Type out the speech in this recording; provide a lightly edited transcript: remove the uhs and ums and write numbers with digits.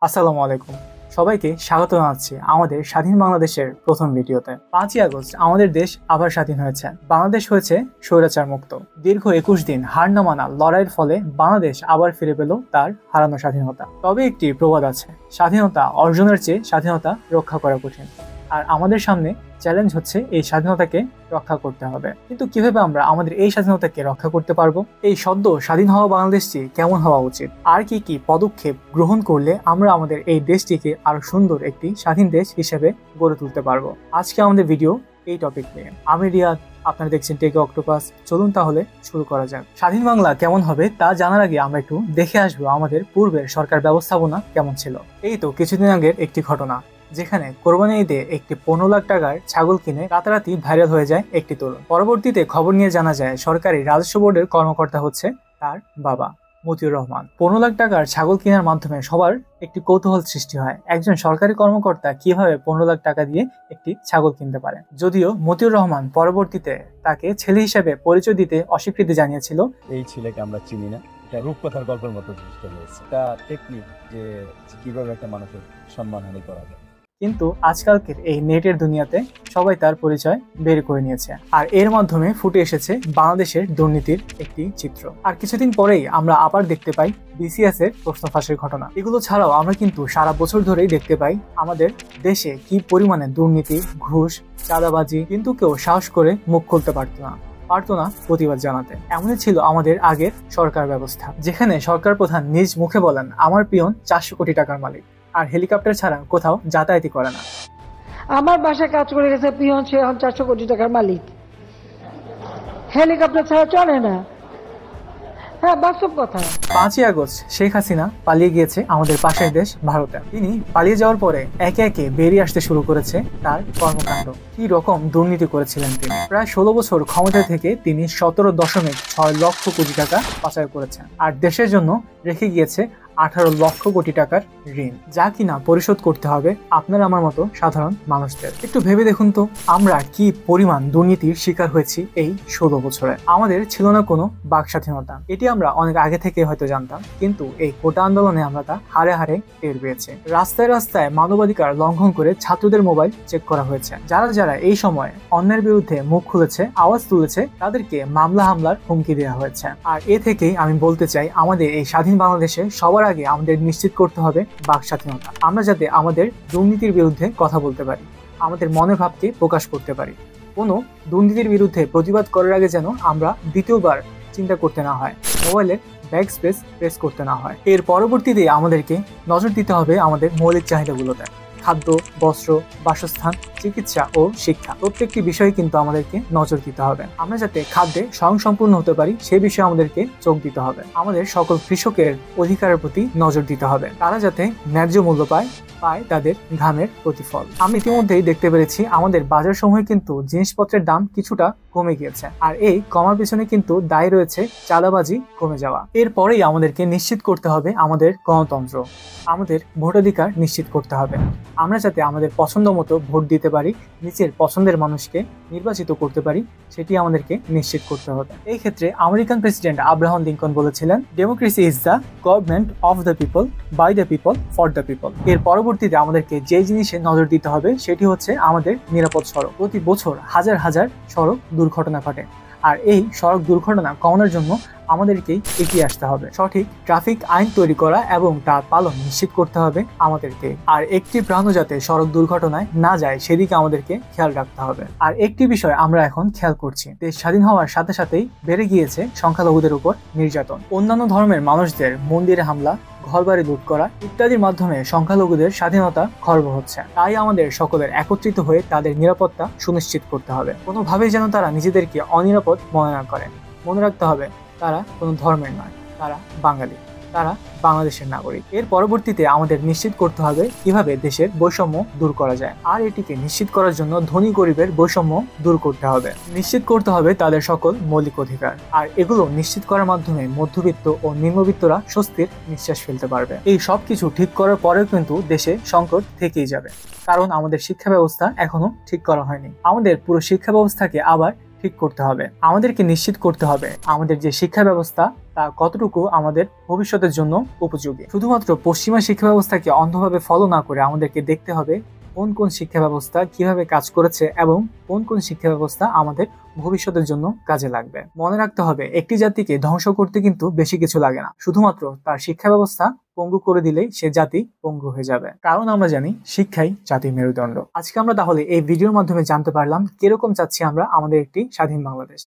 আসসালামু আলাইকুম। সবাইকে স্বাগত জানাচ্ছি আমাদের স্বাধীন বাংলাদেশের প্রথম ভিডিওতে। 5ই আগস্ট আমাদের দেশ আবার স্বাধীন হয়েছে। বাংলাদেশ হয়েছে স্বৈরাচার মুক্ত। দীর্ঘ 21 দিন হার না মানা লড়াইয়ের ফলে বাংলাদেশ আবার ফিরে পেল তার হারানো স্বাধীনতা। তবে একটি প্রবাদ আছে, স্বাধীনতা অর্জনের চেয়ে স্বাধীনতা রক্ষা করা কঠিন। আর আমাদের সামনে চ্যালেঞ্জ হচ্ছে এই স্বাধীনতাকে রক্ষা করতে হবে। কিন্তু কিভাবে আমরা আমাদের এই স্বাধীনতাকে রক্ষা করতে পারবো? এই সদ্য স্বাধীন হওয়া বাংলাদেশটি কেমন হওয়া উচিত, আর কি কি পদক্ষেপ গ্রহণ করলে আমরা আমাদের এই দেশটিকে আরো সুন্দর একটি স্বাধীন দেশ হিসেবে গড়ে তুলতে পারবো? আজকে আমাদের ভিডিও এই টপিক নিয়ে। আমি রিয়াদ, আপনারা দেখছেন টেকে অক্টোপাস। চলুন তাহলে শুরু করা যাক। স্বাধীন বাংলা কেমন হবে তা জানার আগে আমরা একটু দেখে আসবো আমাদের পূর্বের সরকার ব্যবস্থাপনা কেমন ছিল। এই তো কিছুদিন আগের একটি ঘটনা, যেখানে কোরবানি ঈদে একটি 15 লাখ টাকার ছাগল কিনে রাতারাতি ভাইরাল হয়ে যায় একটি তরুণ। পরবর্তীতে খবর নিয়ে জানা যায় সরকারি রাজস্ব বোর্ডের কর্মকর্তা হচ্ছে তার বাবা মতিউর রহমান। 15 লাখ টাকার ছাগল কেনার মাধ্যমে সবার একটি কৌতূহল সৃষ্টি হয়, একজন সরকারি কর্মকর্তা কিভাবে 15 লাখ টাকা দিয়ে একটি ছাগল কিনতে পারে। যদিও মতিউর রহমান পরবর্তীতে তাকে ছেলে হিসেবে পরিচয় দিতে অস্বীকৃতি জানিয়েছিল। এই ছেলেকে আমরা চিনি না, এটা রূপকথার গল্পের মতো সৃষ্টি হয়েছে। এটা টেকনিক যে কিভাবে একটা মানুষের সম্মানহানি করা যায়। কিন্তু আজকালকের এই নেটের দুনিয়াতে সবাই তার পরিচয় বের করে নিয়েছে, আর এর মাধ্যমে ফুটে এসেছে বাংলাদেশের দুর্নীতির একটি চিত্র। আর কিছুদিন পরেই আমরা আবার দেখতে পাই বিসিএস এর প্রশ্ন ফাঁসের ঘটনা। এগুলো ছাড়াও আমরা কিন্তু সারা বছর ধরেই দেখতে পাই আমাদের দেশে কি পরিমাণে দুর্নীতি, ঘুষ, চাঁদাবাজি, কিন্তু কেউ সাহস করে মুখ খুলতে পারতো না প্রতিবাদ জানাতে। এমনই ছিল আমাদের আগের সরকার ব্যবস্থা, যেখানে সরকার প্রধান নিজ মুখে বলেন আমার পিয়ন 400 কোটি টাকার মালিক, আর হেলিকপ্টার ছাড়া কোথাও যাতায়াতই করে না। আমার বাসায় কাজ করে গেছে পিয়ন, সে এখন 400 কোটি টাকার মালিক, হেলিকপ্টার ছাড়া চলে না। হ্যাঁ, বাস্তব কথা। 5ই আগস্ট শেখ হাসিনা পালিয়ে গিয়েছে আমাদের পাশের দেশ ভারতে। তিনি পালিয়ে যাওয়ার পরে একে একে বেরিয়ে আসতে শুরু করেছে তার কর্মকাণ্ড। কি রকম দুর্নীতি করেছিলেন তিনি। প্রায় 16 বছর ক্ষমতায় থেকে তিনি 17.6 লক্ষ কোটি টাকা পাচার করেছেন, আর দেশের জন্য রেখে গিয়েছে 18 লক্ষ কোটি টাকার ঋণ, যা কিনা পরিশোধ করতে হবে আপনার আমার মতো সাধারণ মানুষদের। একটু ভেবে দেখুন তো, আমরা কি পরিমাণ দুর্নীতির শিকার হয়েছি এই 16 বছরে। আমাদের ছিল না কোনো বাক স্বাধীনতা, এটি আমরা অনেক আগে থেকে হয়তো জানতাম, কিন্তু এই কোটা আন্দোলনে আমরা তা হারে হারে টের পেয়েছি। রাস্তায় রাস্তায় মানবাধিকার লঙ্ঘন করে ছাত্রদের মোবাইল চেক করা হয়েছে। যারা যারা এই সময় অন্যের বিরুদ্ধে মুখ খুলেছে, আওয়াজ তুলেছে, তাদেরকে মামলা হামলার হুমকি দেওয়া হয়েছে। আর এ থেকেই আমি বলতে চাই, আমাদের এই স্বাধীন বাংলাদেশে সবার আগে আমাদের নিশ্চিত করতে হবে বাক স্বাধীনতা। আমরা যাতে আমাদের দুর্নীতির বিরুদ্ধে কথা বলতে পারি, আমাদের মনের ভাবকে প্রকাশ করতে পারি। কোনো দুর্নীতির বিরুদ্ধে প্রতিবাদ করার আগে যেন আমরা দ্বিতীয়বার চিন্তা করতে না হয়, মোবাইলের ব্যাক স্পেস প্রেস করতে না হয়। এর পরবর্তীতে আমাদেরকে নজর দিতে হবে আমাদের মৌলিক চাহিদাগুলোতে। খাদ্য, বস্ত্র, বাসস্থান, চিকিৎসা ও শিক্ষা, প্রত্যেকটি বিষয়ে কিন্তু আমাদেরকে নজর দিতে হবে। আমরা যাতে খাদ্যে স্বয়ংসম্পূর্ণ হতে পারি সে বিষয়ে আমাদেরকে চোখ দিতে হবে। আমাদের সকল কৃষকের অধিকারের প্রতি নজর দিতে হবে, তারা যাতে ন্যায্য মূল্য পায় তাদের ঘামের প্রতিফল। আমি ইতিমধ্যেই দেখতে পেরেছি আমাদের বাজার সমূহে কিন্তু জিনিসপত্রের দাম কিছুটা কমে গিয়েছে, আর এই কমার পিছনে কিন্তু দায়ী রয়েছে চাঁদাবাজি কমে যাওয়া। এরপরেই আমাদেরকে নিশ্চিত করতে হবে আমাদের গণতন্ত্র, আমাদের ভোটাধিকার নিশ্চিত করতে হবে। আমরা যাতে আমাদের পছন্দ মতো ভোট দিতে পারি, নিজের পছন্দের মানুষকে নির্বাচিত করতে পারি, সেটি আমাদেরকে নিশ্চিত করতে হবে। এই ক্ষেত্রে আমেরিকান প্রেসিডেন্ট আব্রাহাম লিঙ্কন বলেছিলেন, democracy is the government of the people, by the people, for the people. এর পরবর্তীতে আমাদেরকে যে জিনিসে নজর দিতে হবে সেটি হচ্ছে আমাদের নিরাপদ সড়ক। প্রতি বছর হাজার হাজার সড়ক দুর্ঘটনা ঘটে, আর এই সড়ক দুর্ঘটনা কমানোর জন্য আমাদেরকেই এগিয়ে আসতে হবে। সঠিক ট্রাফিক আইন তৈরি করা এবং তার পালন নিশ্চিত করতে হবে আমাদেরকে। আর একটি প্রাণও যাতে সড়ক দুর্ঘটনায় না যায় সেদিকে আমাদেরকে খেয়াল রাখতে হবে। আর একটি বিষয় আমরা এখন খেয়াল করছি, দেশ স্বাধীন হওয়ার সাথে সাথেই বেড়ে গিয়েছে সংখ্যালঘুদের উপর নির্যাতন। অন্যান্য ধর্মের মানুষদের মন্দিরে হামলা, ঘরবাড়ি লুট করা ইত্যাদির মাধ্যমে সংখ্যালঘুদের স্বাধীনতা খর্ব হচ্ছে। তাই আমাদের সকলের একত্রিত হয়ে তাদের নিরাপত্তা সুনিশ্চিত করতে হবে। কোনোভাবেই যেন তারা নিজেদেরকে অনিরাপদ মনে না করে। মনে রাখতে হবে, তারা কোনো ধর্মের নয়, তারা বাঙালি, তারা বাংলাদেশের নাগরিক। এর পরবর্তীতে আমাদের নিশ্চিত করতে হবে কিভাবে দেশের বৈষম্য দূর করা যায়, আর এটিকে নিশ্চিত করার জন্য ধনী গরিবের বৈষম্য দূর করতে হবে। নিশ্চিত করতে হবে তাদের সকল মৌলিক অধিকার, আর এগুলো নিশ্চিত করার মাধ্যমে মধ্যবিত্ত ও নিম্নবিত্তরা স্বস্তির নিঃশ্বাস ফেলতে পারবে। এই সব কিছু ঠিক করার পরেও কিন্তু দেশে সংকট থেকেই যাবে, কারণ আমাদের শিক্ষা ব্যবস্থা এখনো ঠিক করা হয়নি। আমাদের পুরো শিক্ষা ব্যবস্থাকে আবার ঠিক করতে হবে। আমাদেরকে নিশ্চিত করতে হবে আমাদের যে শিক্ষা ব্যবস্থা তা কতটুকু আমাদের ভবিষ্যতের জন্য উপযোগী। শুধুমাত্র পশ্চিমা শিক্ষা ব্যবস্থাকে অন্ধভাবে ফলো না করে আমাদেরকে দেখতে হবে কোন কোন শিক্ষা ব্যবস্থা কিভাবে কাজ করেছে এবং কোন কোন শিক্ষা ব্যবস্থা আমাদের ভবিষ্যতের জন্য কাজে লাগবে। মনে রাখতে হবে একটি জাতিকে ধ্বংস করতে কিন্তু বেশি কিছু লাগে না, শুধুমাত্র তার শিক্ষা ব্যবস্থা পঙ্গু করে দিলেই সে জাতি পঙ্গু হয়ে যাবে। কারণ আমরা জানি শিক্ষাই জাতির মেরুদণ্ড। আজকে আমরা তাহলে এই ভিডিওর মাধ্যমে জানতে পারলাম কিরকম চাচ্ছি আমরা আমাদের একটি স্বাধীন বাংলাদেশ।